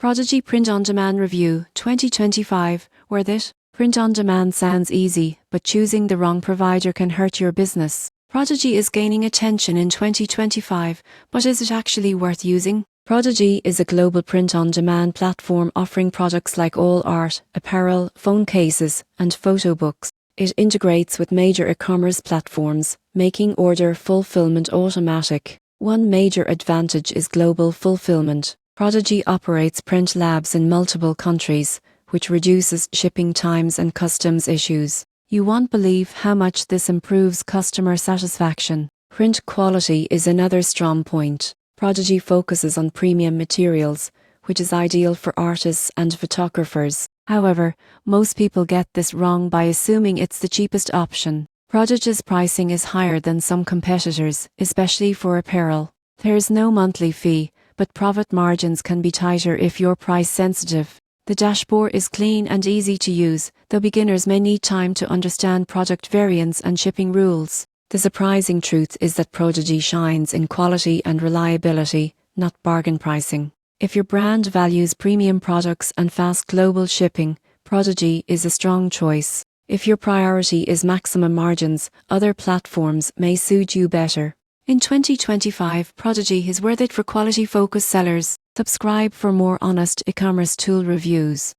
Prodigi Print on Demand Review 2025. Worth it? Print on demand sounds easy, but choosing the wrong provider can hurt your business. Prodigi is gaining attention in 2025, but is it actually worth using? Prodigi is a global print-on-demand platform offering products like all art, apparel, phone cases, and photo books. It integrates with major e-commerce platforms, making order fulfillment automatic. One major advantage is global fulfillment. Prodigi operates print labs in multiple countries, which reduces shipping times and customs issues. You won't believe how much this improves customer satisfaction. Print quality is another strong point. Prodigi focuses on premium materials, which is ideal for artists and photographers. However, most people get this wrong by assuming it's the cheapest option. Prodigi's pricing is higher than some competitors, especially for apparel. There is no monthly fee, but profit margins can be tighter if you're price sensitive. The dashboard is clean and easy to use, though beginners may need time to understand product variants and shipping rules. The surprising truth is that Prodigi shines in quality and reliability, not bargain pricing. If your brand values premium products and fast global shipping, Prodigi is a strong choice. If your priority is maximum margins, other platforms may suit you better. In 2025, Prodigi is worth it for quality-focused sellers. Subscribe for more honest e-commerce tool reviews.